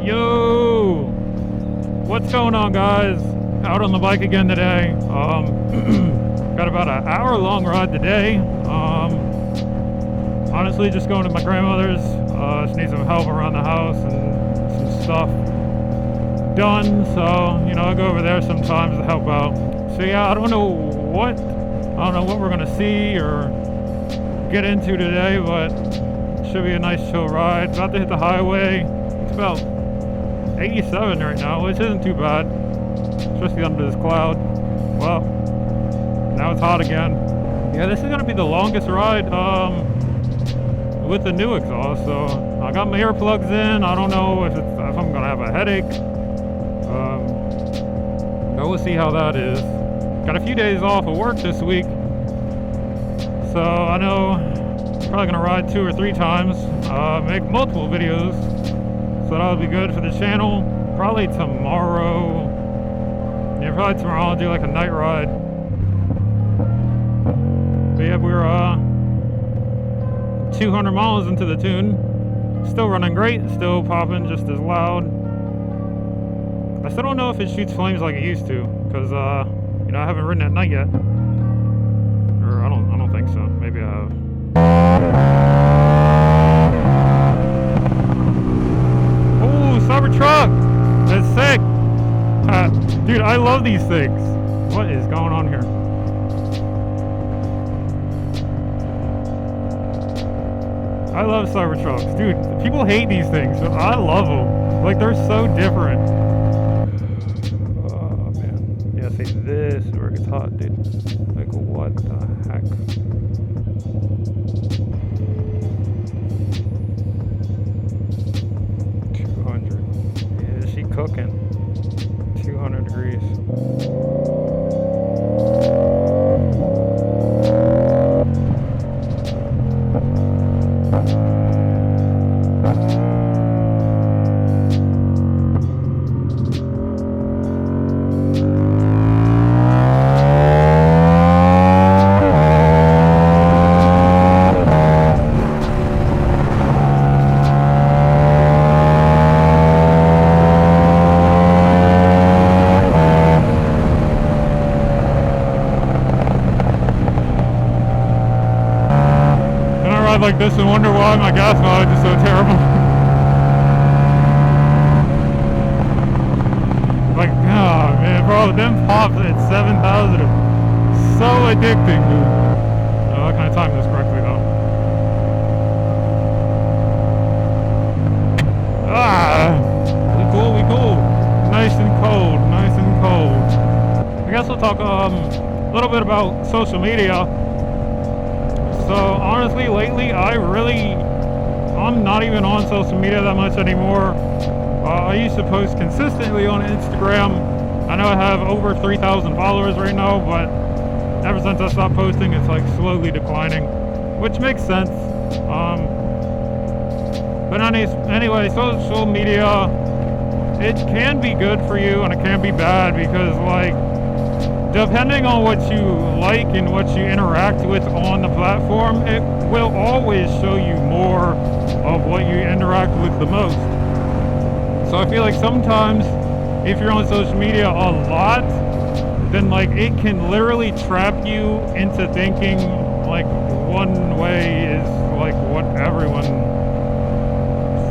Yo! What's going on, guys? Out on the bike again today. Got about an hour-long ride today. Honestly, just going to my grandmother's. Just need some help around the house and some stuff done. So, I go over there sometimes to help out. So yeah, I don't know what we're gonna see or get into today, but it should be a nice chill ride. About to hit the highway. It's about 87 right now, which isn't too bad, especially under this cloud. Well, now it's hot again. Yeah, this is gonna be the longest ride with the new exhaust. So I got my earplugs in. I don't know if I'm gonna have a headache. But we'll see how that is. Got a few days off of work this week, so I know I'm probably gonna ride 2 or 3 times, make multiple videos, so that'll be good for the channel. Probably tomorrow, I'll do like a night ride. But yeah, we're 200 miles into the tune, still running great, still popping just as loud. I still don't know if it shoots flames like it used to, because I haven't ridden at night yet. Or I don't think so. Maybe I have. Oh, Cybertruck! That's sick! Dude, I love these things. What is going on here? I love Cybertrucks. Dude, people hate these things, but I love them. Like, they're so different. See this where it gets hot, dude. Like, what the heck? Yeah, she cooking. 200 degrees. Like this and wonder why my gas mileage is so terrible. Like, oh man, bro, them pops at 7,000 are so addicting, dude. Can I time this correctly though? We cool. Nice and cold. I guess we'll talk a little bit about social media. So honestly, lately, I'm not even on social media that much anymore. I used to post consistently on Instagram. I know I have over 3,000 followers right now, but ever since I stopped posting, it's like slowly declining, which makes sense. But anyway, social media, it can be good for you and it can be bad, because like, depending on what you like and what you interact with on the platform, it will always show you more of what you interact with the most. So I feel like sometimes if you're on social media a lot, then like it can literally trap you into thinking like one way is like what everyone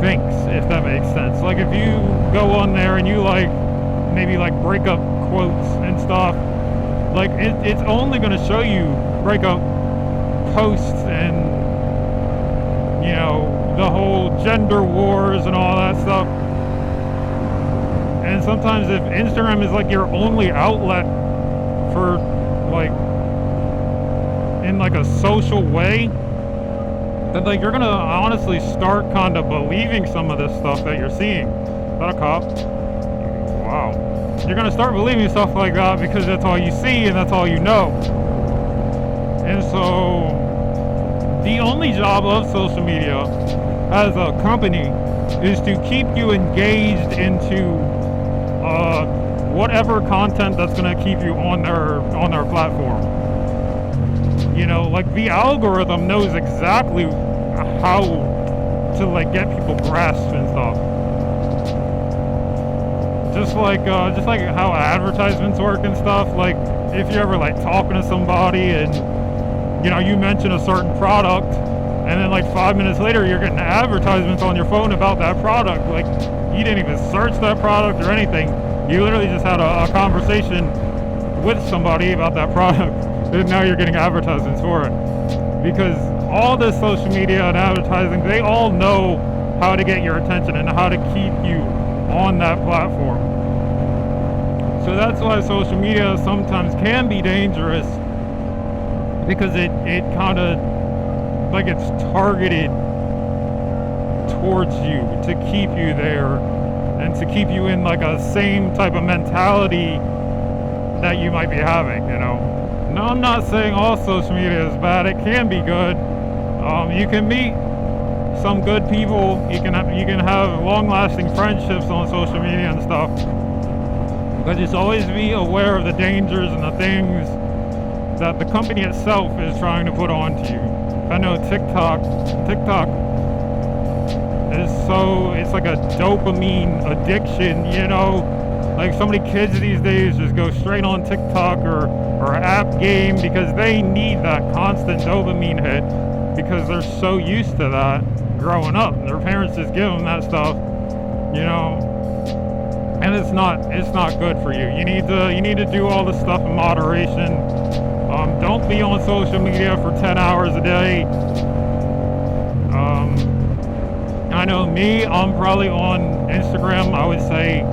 thinks, if that makes sense. Like if you go on there and you like maybe like breakup quotes and stuff, like it's only going to show you breakup posts and the whole gender wars and all that stuff. And sometimes if Instagram is like your only outlet for like in like a social way, then like you're gonna honestly start kind of believing some of this stuff that you're seeing. Is that a cop? Wow. You're gonna start believing stuff like that because that's all you see and that's all you know. And so the only job of social media as a company is to keep you engaged into whatever content that's gonna keep you on their platform. Like the algorithm knows exactly how to like get people grasped and stuff. just like how advertisements work and stuff. Like if you're ever like talking to somebody and you mention a certain product, and then like 5 minutes later you're getting advertisements on your phone about that product. Like you didn't even search that product or anything. You literally just had a conversation with somebody about that product, and now you're getting advertisements for it. Because all this social media and advertising, they all know how to get your attention and how to keep you on that platform. So that's why social media sometimes can be dangerous, because it kind of like it's targeted towards you to keep you there and to keep you in like a same type of mentality that you might be having. No, I'm not saying all social media is bad. It can be good. You can meet some good people. You can have long-lasting friendships on social media and stuff. But just always be aware of the dangers and the things that the company itself is trying to put onto you. I know TikTok is it's like a dopamine addiction. Like so many kids these days just go straight on TikTok or app game because they need that constant dopamine hit, because they're so used to that growing up. Their parents just give them that stuff, and it's not good for you. You need to do all this stuff in moderation. Don't be on social media for 10 hours a day. I know me, I'm probably on Instagram, I would say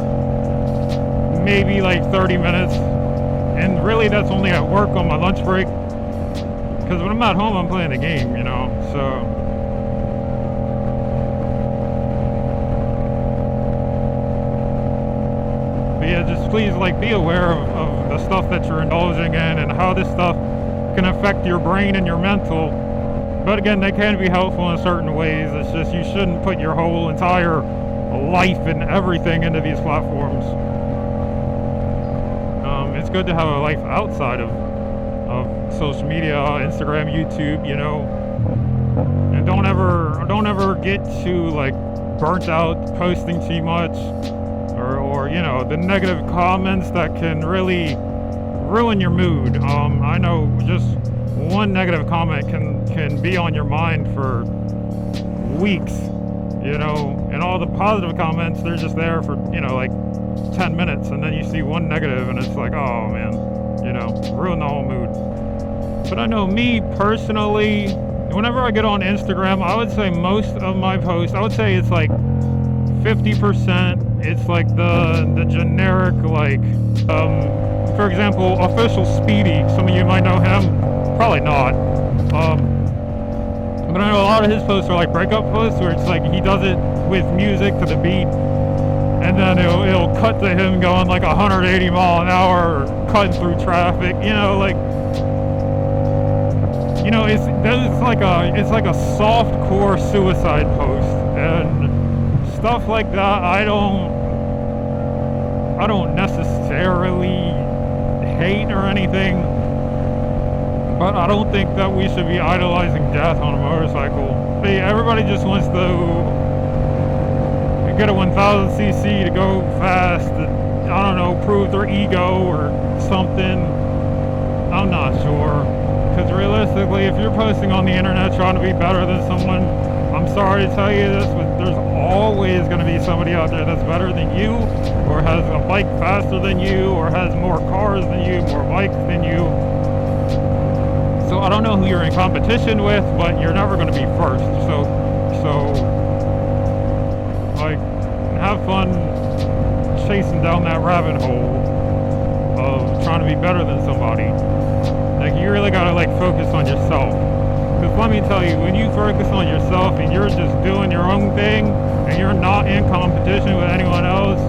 maybe like 30 minutes. And really that's only at work on my lunch break. Because when I'm at home, I'm playing the game, so. But yeah, just please be aware of the stuff that you're indulging in and how this stuff can affect your brain and your mental. But again, they can be helpful in certain ways. It's just you shouldn't put your whole entire life and everything into these platforms. It's good to have a life outside of social media, Instagram, YouTube, and don't ever get too burnt out posting too much, or the negative comments that can really ruin your mood. I know just one negative comment can be on your mind for weeks, and all the positive comments, they're just there for 10 minutes, and then you see one negative and it's like, oh man, ruin the whole mood. But I know me personally, whenever I get on Instagram, I would say most of my posts, I would say it's like 50%, it's like the generic, for example, Official Speedy, some of you might know him, probably not, but I know a lot of his posts are like breakup posts, where it's like he does it with music to the beat, and then it'll cut to him going like 180 mile an hour, cutting through traffic, it's like a soft core suicide post, and stuff like that. I don't necessarily hate or anything, but I don't think that we should be idolizing death on a motorcycle. Everybody just wants to get a 1000cc to go fast, and, I don't know, prove their ego or something. I'm not sure. Because realistically, if you're posting on the internet trying to be better than someone, I'm sorry to tell you this, but there's always going to be somebody out there that's better than you, or has a bike faster than you, or has more cars than you, more bikes than you. So I don't know who you're in competition with, but you're never going to be first. So have fun chasing down that rabbit hole of trying to be better than somebody. You really gotta focus on yourself. Because let me tell you, when you focus on yourself and you're just doing your own thing and you're not in competition with anyone else,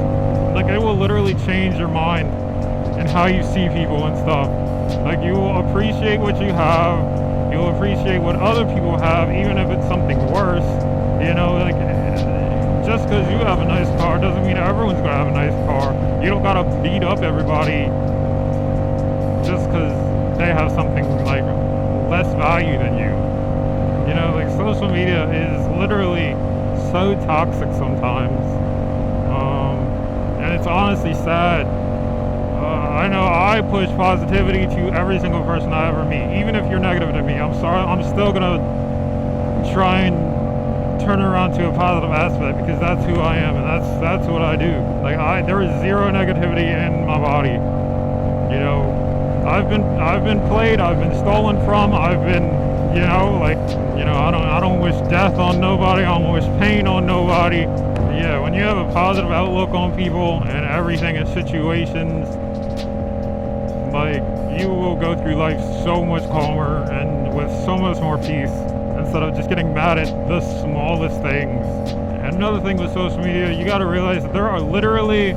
it will literally change your mind and how you see people and stuff. You will appreciate what you have. You'll appreciate what other people have, even if it's something worse. Just because you have a nice car doesn't mean everyone's gonna have a nice car. You don't gotta beat up everybody just because they have something less value than you. Social media is literally so toxic sometimes, and it's it's honestly sad. I know I push positivity to every single person I ever meet. Even if you're negative to me, I'm sorry, I'm still gonna try and turn it around to a positive aspect, because that's who I am, and that's what I do. Like, there is zero negativity in my body. You know, I've been played, I've been stolen from, I've been, you know, like, you know, I don't wish death on nobody, I don't wish pain on nobody. Yeah, when you have a positive outlook on people and everything and situations, like, you will go through life so much calmer and with so much more peace, instead of just getting mad at the smallest things. And another thing with social media, you gotta realize that there are literally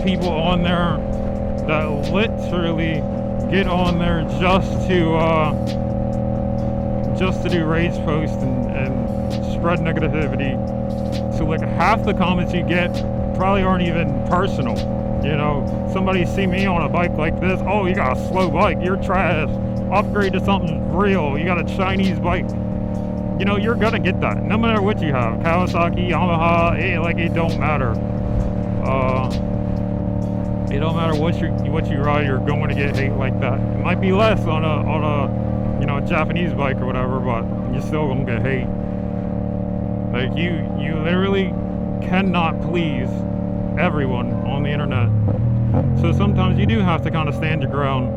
people on there that literally get on there just to do rage posts and spread negativity. So like half the comments you get probably aren't even personal. You know, somebody see me on a bike like this, oh, you got a slow bike, you're trash, upgrade to something real, you got a Chinese bike. You know, you're gonna get that, no matter what you have, Kawasaki, Yamaha, it don't matter. It don't matter what you ride, you're going to get hate like that. It might be less on a you know, Japanese bike or whatever, but you're still gonna get hate. Like, you literally cannot please everyone on the internet. So sometimes you do have to kind of stand your ground.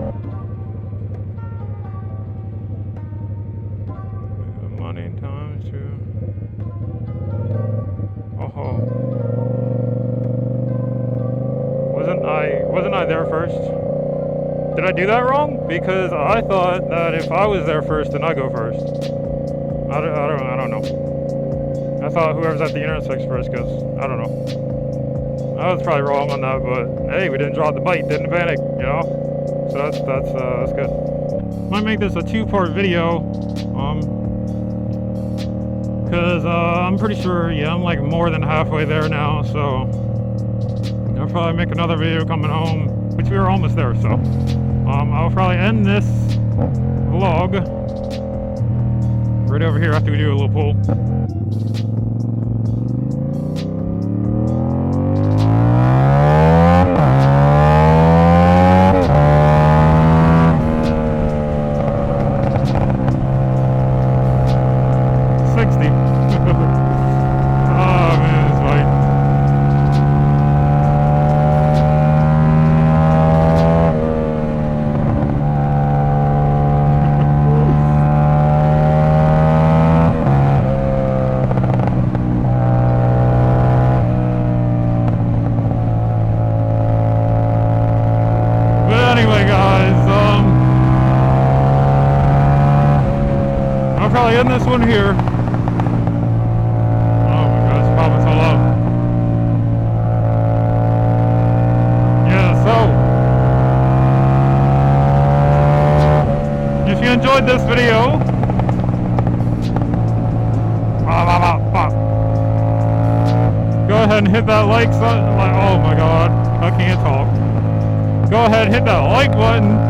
Money times two. Oh. Wasn't I there first? Did I do that wrong? Because I thought that if I was there first, then I go first. I don't know. I thought whoever's at the intersection first goes. I don't know. I was probably wrong on that, but hey, we didn't drop the bite, didn't panic, you know? So that's good. Might make this a two-part video, cause I'm pretty sure, yeah, I'm like more than halfway there now, so I'll probably make another video coming home, which we were almost there, so I'll probably end this vlog right over here after we do a little pull. I'll probably end this one here. Oh my God, it's popping so low. Yeah, so if you enjoyed this video, go ahead and hit that like button. Oh my God, I can't talk. Go ahead and hit that like button.